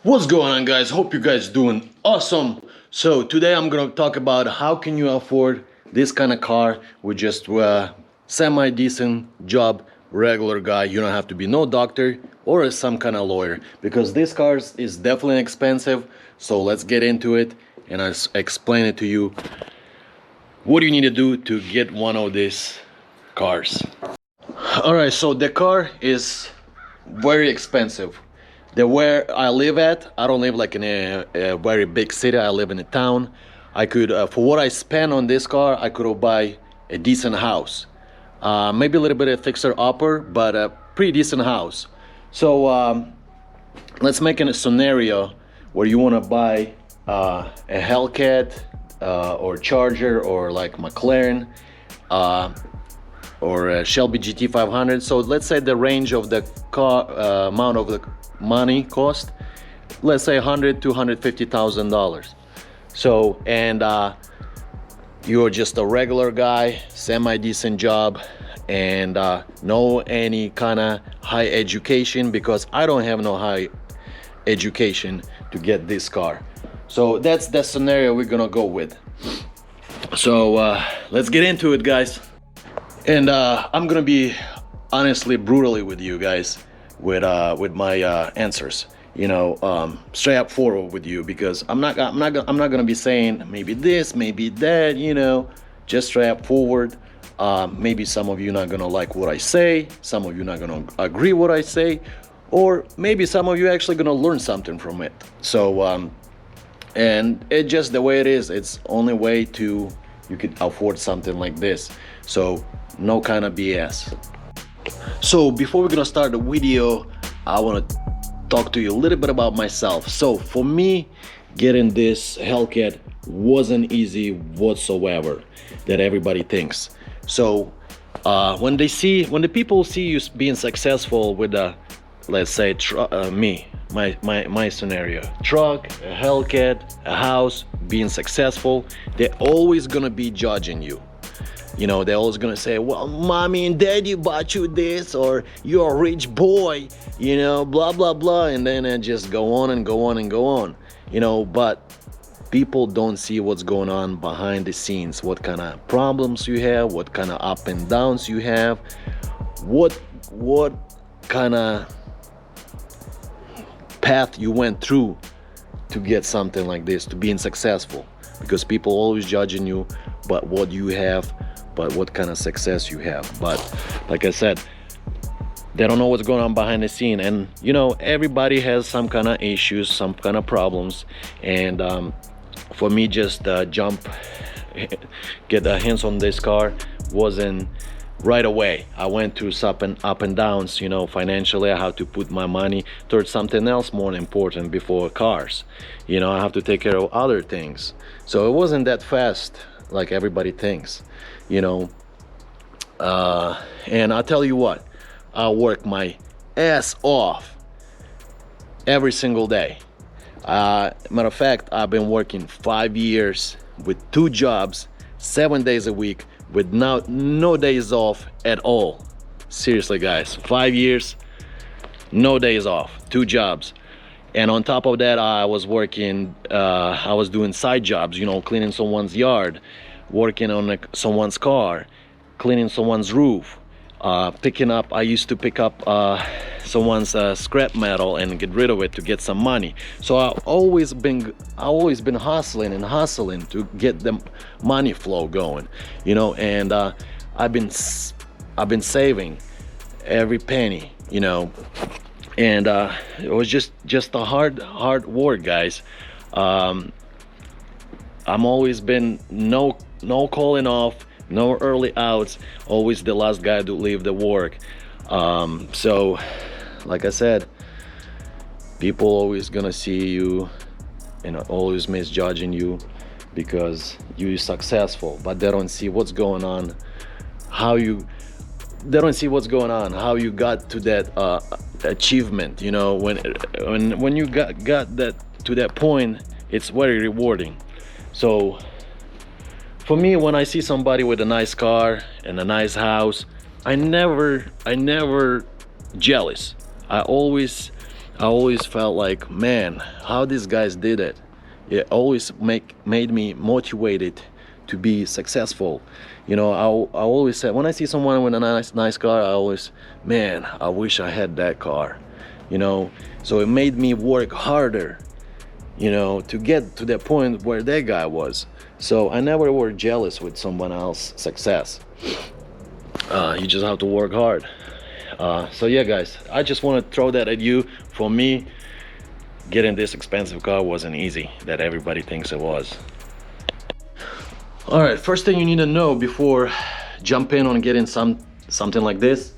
What's going on, guys? Hope you guys doing awesome. So today I'm gonna talk about how can you afford this kind of car with just semi-decent job, regular guy. You don't have to be no doctor or some kind of lawyer, because this car is definitely expensive. So let's get into it and I'll explain it to you. What do you need to do to get one of these cars? All right, so the car is very expensive. The where I live at, I don't live like in a very big city. I live in a town. I could, for what I spend on this car, I could buy a decent house. Maybe a little bit of fixer upper, but a pretty decent house. So let's make a scenario where you want to buy a Hellcat or Charger or like McLaren. Or a Shelby GT500. So let's say the range of the car amount of the money cost, let's say $100,000 to $150,000. So and you're just a regular guy, semi-decent job, and no any kind of high education, because I don't have no high education to get this car. So that's the scenario we're gonna go with. So let's get into it, guys. And I'm gonna be honestly brutally with you guys with my answers. You know, straight up forward with you, because I'm not gonna be saying maybe this, maybe that. You know, just straight up forward. Maybe some of you not gonna like what I say. Some of you not gonna agree what I say, or maybe some of you actually gonna learn something from it. So and it just the way it is. It's only way to you could afford something like this. So no kind of BS. So before we're gonna start the video, I want to talk to you a little bit about myself. So for me, getting this Hellcat wasn't easy whatsoever that everybody thinks. So when the people see you being successful with a, let's say my scenario, truck, a Hellcat, a house, being successful, they're always gonna be judging you. You know, they're always gonna say, well, mommy and daddy bought you this, or you're a rich boy, you know, blah blah blah, and then it just go on and go on and go on, you know. But people don't see what's going on behind the scenes, what kind of problems you have, what kind of up and downs you have, what kind of path you went through to get something like this, to being successful. Because people always judging you but what you have, but what kind of success you have. But like I said, they don't know what's going on behind the scene. And you know, everybody has some kind of issues, some kind of problems. And for me, just get the hands on this car wasn't right away. I went through some up and downs, you know. Financially, I have to put my money towards something else more important before cars. You know, I have to take care of other things. So it wasn't that fast like everybody thinks, you know. And I'll tell you what, I work my ass off every single day. Matter of fact, I've been working 5 years with 2 jobs, 7 days a week, with no days off at all. Seriously, guys, 5 years, no days off, 2 jobs. And on top of that, I was working, I was doing side jobs, you know, cleaning someone's yard, working on someone's car, cleaning someone's roof, picking up, I used to pick up someone's scrap metal and get rid of it to get some money. So I've always been hustling and hustling to get the money flow going, you know. And I've been saving every penny, you know. And it was just a hard work, guys. I'm always been no calling off, no early outs, always the last guy to leave the work. So like I said, people always gonna see you and always misjudging you because you're successful, but they don't see what's going on, how you got to that achievement. You know, when you got that to that point, it's very rewarding. So for me, when I see somebody with a nice car and a nice house, I never jealous. I always I always felt like, man, how these guys did it. It always made me motivated to be successful. You know, I always said, when I see someone with a nice car, I always, man, I wish I had that car. You know, so it made me work harder, you know, to get to that point where that guy was. So I never were jealous with someone else's success. You just have to work hard. So yeah, guys, I just want to throw that at you. For me, getting this expensive car wasn't easy that everybody thinks it was. All right, first thing you need to know before jumping on getting something like this,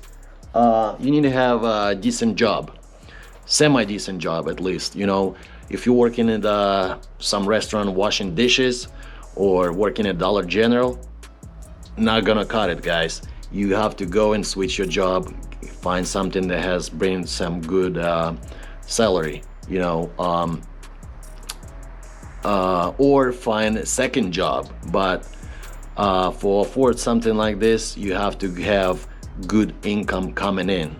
you need to have a decent job, semi-decent job at least. You know, if you're working in some restaurant washing dishes or working at Dollar General, not gonna cut it, guys. You have to go and switch your job, find something that has bring some good salary, you know, or find a second job. But for afford something like this, you have to have good income coming in.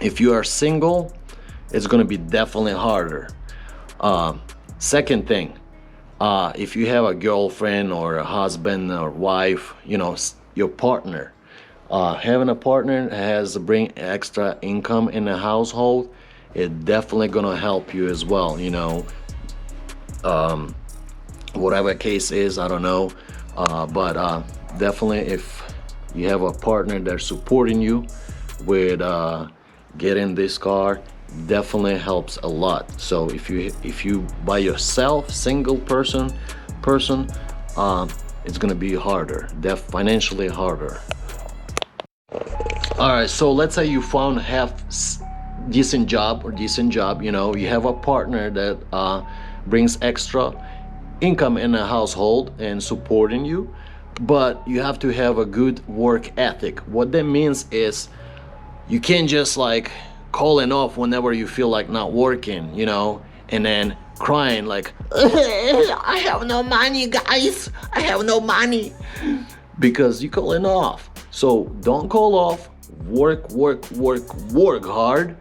If you are single, it's going to be definitely harder. Second thing, if you have a girlfriend or a husband or wife, you know, your partner, having a partner has bring extra income in the household, it definitely gonna help you as well, you know. Whatever case is, I don't know, but definitely if you have a partner that's supporting you with getting this car, definitely helps a lot. So if you by yourself, single person, it's gonna be harder, financially harder. All right, so let's say you found decent job, you know, you have a partner that brings extra income in the household and supporting you, but you have to have a good work ethic. What that means is you can't just like calling off whenever you feel like not working, you know, and then crying like, I have no money, guys, I have no money, because you're calling off. So don't call off, work hard.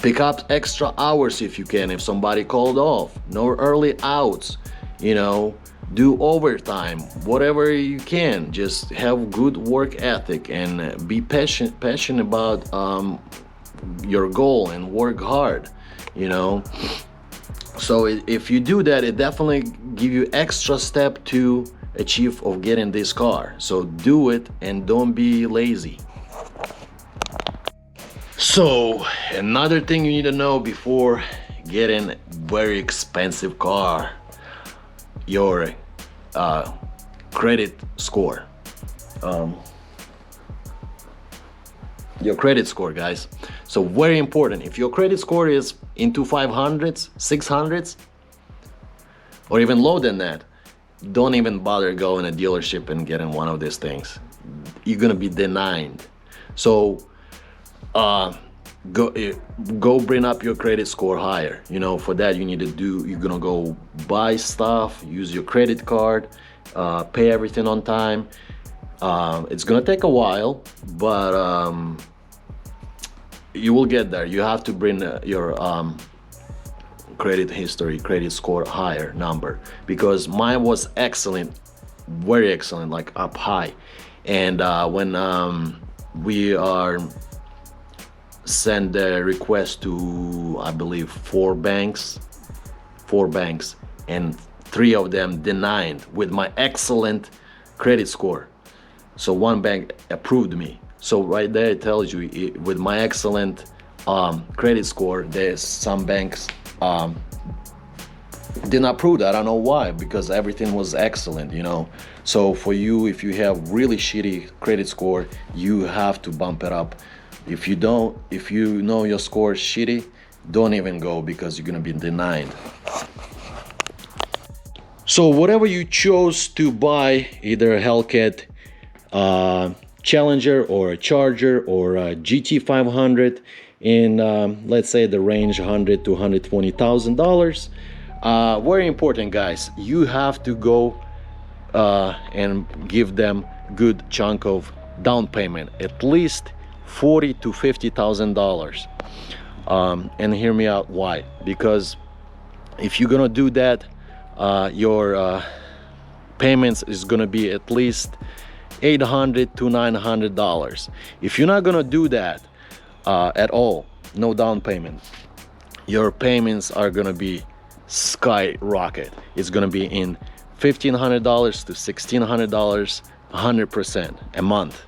Pick up extra hours if you can, if somebody called off. No early outs, you know, do overtime, whatever you can. Just have good work ethic and be passionate about your goal and work hard, you know. So if you do that, it definitely give you extra step to achieve of getting this car. So do it and don't be lazy. So another thing you need to know before getting very expensive car, your credit score. Your credit score, guys. So very important. If your credit score is into 500s, 600s, or even lower than that, don't even bother going to a dealership and getting one of these things. You're gonna be denied. So go bring up your credit score higher. You know, for that you're gonna go buy stuff, use your credit card, pay everything on time. It's gonna take a while, but you will get there. You have to bring your credit history, credit score higher number, because mine was excellent, very excellent, like up high. And when we are send the request to, I believe, four banks, and 3 of them denied with my excellent credit score. So one bank approved me. So right there it tells you, with my excellent credit score, there's some banks did not approve that. I don't know why, because everything was excellent, you know. So for you, if you have really shitty credit score, you have to bump it up. If you don't, if you know your score is shitty, don't even go, because you're gonna be denied. So whatever you chose to buy, either a Hellcat Challenger or a Charger or a GT500 in let's say the range $100,000 to $120,000, very important, guys. You have to go and give them good chunk of down payment, at least $40,000 to $50,000. And hear me out, why? Because if you're gonna do that, your payments is gonna be at least $800 to $900. If you're not gonna do that at all, no down payment, your payments are gonna be skyrocket. It's gonna be in $1,500 to $1,600, 100% a month.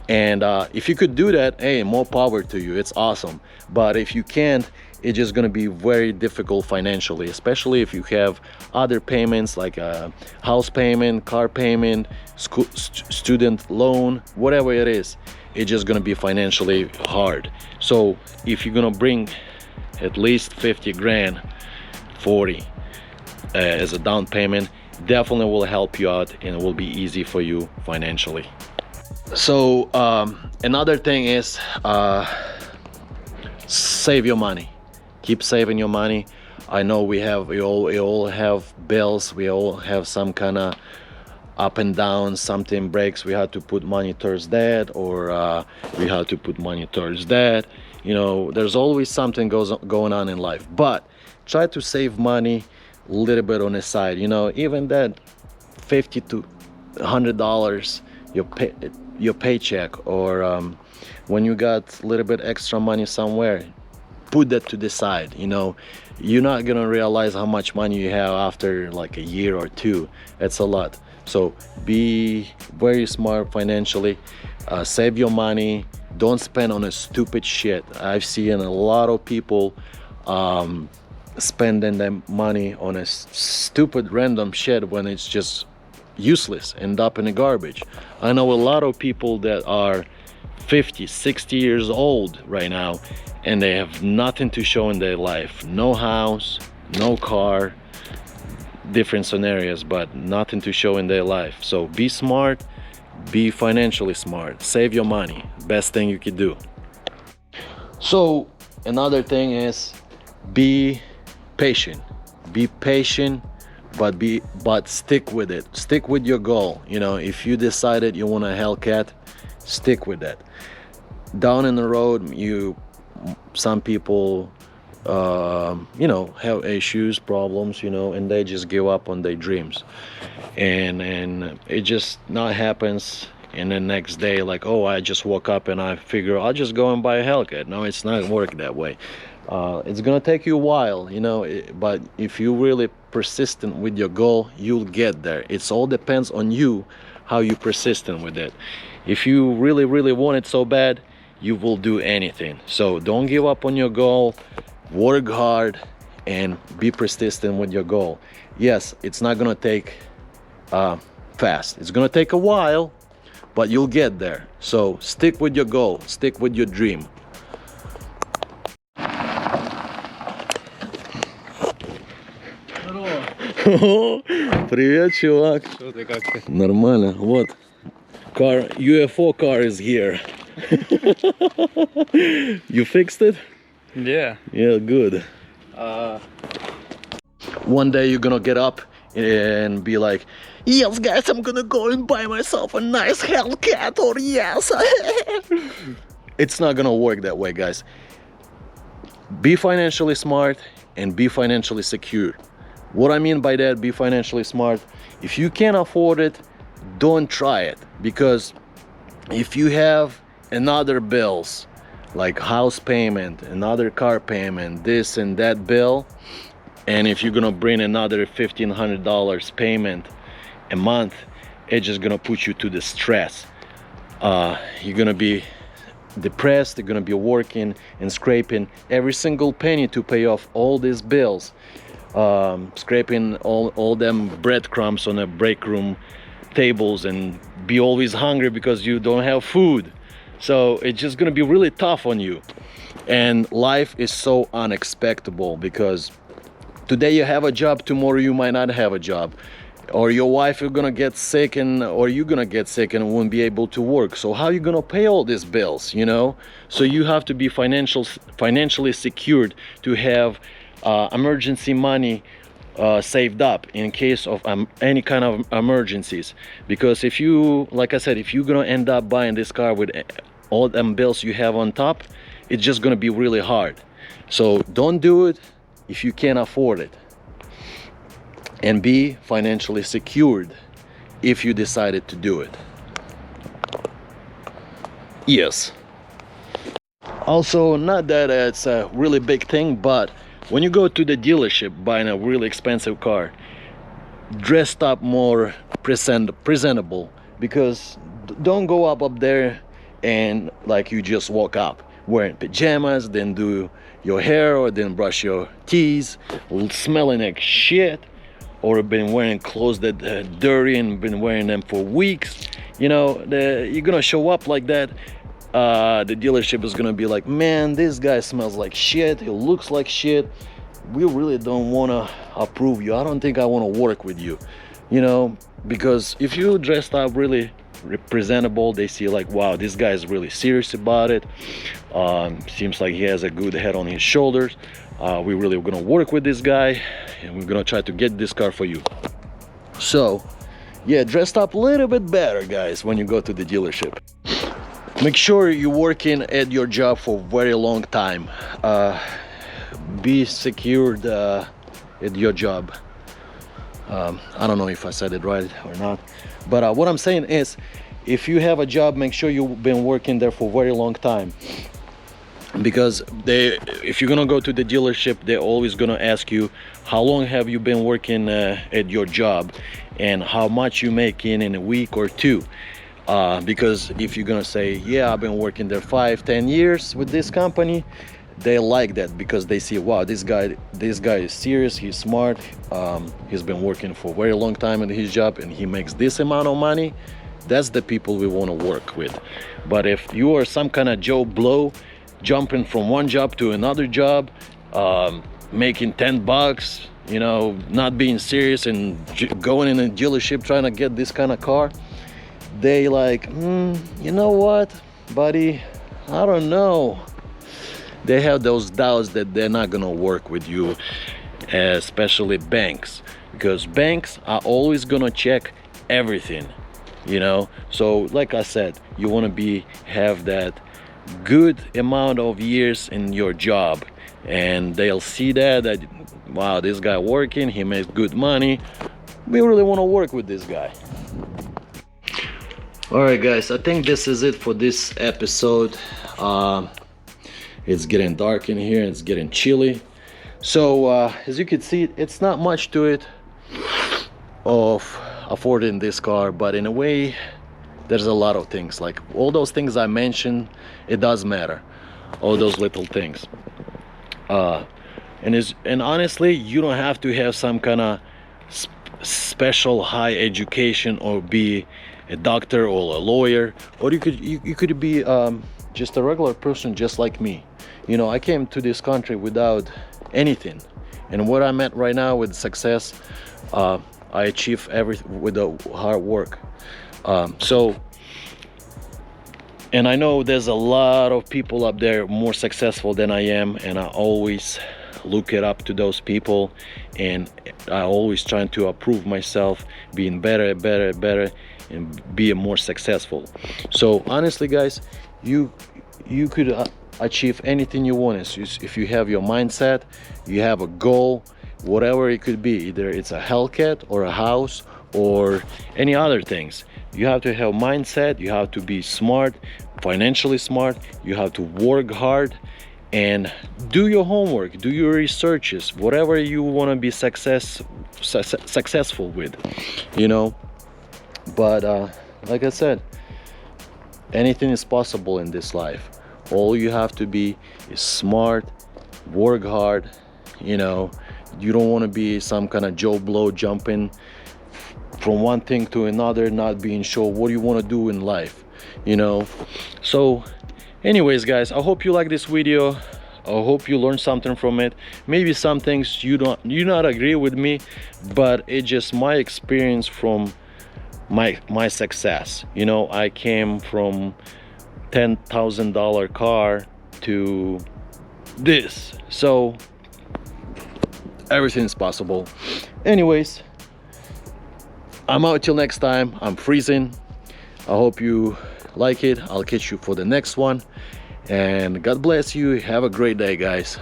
And if you could do that, hey, more power to you, it's awesome. But if you can't, it's just going to be very difficult financially, especially if you have other payments like house payment, car payment, student loan, whatever it is. It's just going to be financially hard. So if you're going to bring at least 50 grand, 40 as a down payment, definitely will help you out and it will be easy for you financially. So another thing is save your money. Keep saving your money. I know we all have bills, we all have some kind of up and down, something breaks, we have to put money towards that, or we have to put money towards that. You know, there's always something going on in life, but try to save money a little bit on the side. You know, even that $50 to $100 your paycheck, or when you got a little bit extra money somewhere, put that to the side. You know, you're not gonna realize how much money you have after like a year or two. It's a lot. So be very smart financially. Save your money. Don't spend on a stupid shit. I've seen a lot of people spending their money on a stupid random shit when it's just useless, end up in the garbage. I know a lot of people that are 50, 60 years old right now, and they have nothing to show in their life. No house, no car, different scenarios, but nothing to show in their life. So be smart, be financially smart, save your money. Best thing you could do. So another thing is be patient. Be patient, but stick with it. Stick with your goal. You know, if you decided you want a Hellcat, stick with that. Down in the road, some people you know, have issues, problems, you know, and they just give up on their dreams, and it just not happens in the next day, like, oh, I just woke up and I figure I'll just go and buy a Hellcat. No, it's not working that way. It's gonna take you a while, you know, but if you really persistent with your goal, you'll get there. It's all depends on you, how you persistent with it. If you really want it so bad, you will do anything. So don't give up on your goal, work hard and be persistent with your goal. Yes, it's not gonna take fast, it's gonna take a while, but you'll get there. So stick with your goal, stick with your dream. Привет, чувак. Что ты, как ты? Нормально. Вот. Car, UFO car is here. You fixed it? Yeah. Yeah, good. One day you're gonna get up and be like, yes guys, I'm gonna go and buy myself a nice Hellcat, or yes. It's not gonna work that way, guys. Be financially smart and be financially secure. What I mean by that, be financially smart. If you can't afford it, don't try it, because if you have another bills like house payment, another car payment, this and that bill, and if you're gonna bring another $1,500 payment a month, it's just gonna put you to the stress. You're gonna be depressed, you're gonna be working and scraping every single penny to pay off all these bills, scraping all them breadcrumbs on the break room tables, and be always hungry because you don't have food. So it's just gonna be really tough on you. And life is so unexpectable, because today you have a job, tomorrow you might not have a job, or your wife is gonna get sick, or you're gonna get sick and won't be able to work. So how are you gonna pay all these bills, you know? So you have to be financially secured to have emergency money saved up in case of any kind of emergencies. Because if you, like I said, if you're gonna end up buying this car with all them bills you have on top, it's just gonna be really hard. So don't do it if you can't afford it, and be financially secured if you decided to do it. Yes. Also, not that it's a really big thing, but when you go to the dealership buying a really expensive car, dressed up more presentable, because don't go up there and like you just woke up wearing pajamas, then do your hair or then brush your teeth, smelling like shit, or been wearing clothes that dirty and been wearing them for weeks. You know, you're gonna show up like that. The dealership is gonna be like, man, this guy smells like shit, he looks like shit, we really don't want to approve you. I don't think I want to work with you, you know, because if you dressed up really presentable, they see like, wow, this guy is really serious about it. Seems like he has a good head on his shoulders. We really gonna work with this guy, and we're gonna try to get this car for you. So yeah, dressed up a little bit better, guys, when you go to the dealership. Make sure you're working at your job for a very long time. Be secured at your job. I don't know if I said it right or not, but what I'm saying is, if you have a job, make sure you've been working there for a very long time, because if you're gonna go to the dealership, they're always gonna ask you how long have you been working at your job and how much you make in a week or two. Because if you're gonna say, yeah, I've been working there 5-10 years with this company, they like that, because they see, wow, this guy is serious, he's smart, he's been working for a very long time in his job and he makes this amount of money. That's the people we want to work with. But if you are some kind of Joe Blow, jumping from one job to another job, making $10, you know, not being serious and going in a dealership trying to get this kind of car, they like, you know what, buddy, I don't know. They have those doubts that they're not gonna work with you, especially banks, because banks are always gonna check everything, you know. So like I said, you want to have that good amount of years in your job, and they'll see that wow, this guy working, he makes good money, we really want to work with this guy. All right, guys, I think this is it for this episode. It's getting dark in here, it's getting chilly, so as you can see, it's not much to it of affording this car, but in a way there's a lot of things, like all those things I mentioned, it does matter, all those little things. And honestly, you don't have to have some kind of special high education or be a doctor or a lawyer, or you could be just a regular person just like me. You know, I came to this country without anything, and what I'm at right now with success, I achieve everything with the hard work. And I know there's a lot of people up there more successful than I am, and I always look it up to those people, and I always trying to improve myself, being better and be more successful. So honestly, guys, you could achieve anything you want if you have your mindset, you have a goal, whatever it could be. Either it's a Hellcat or a house or any other things. You have to have mindset, you have to be smart, financially smart, you have to work hard and do your homework, do your researches, whatever you want to be successful with, you know. But like I said, anything is possible in this life. All you have to be is smart, work hard, you know. You don't want to be some kind of Joe Blow jumping from one thing to another, not being sure what you want to do in life, you know. So anyways, guys, I hope you like this video. I hope you learned something from it. Maybe some things you not agree with me, but it's just my experience from my success. You know, I came from $10,000 car to this, so everything is possible. Anyways, I'm out till next time. I'm freezing. I hope you like it. I'll catch you for the next one, and God bless you. Have a great day, guys.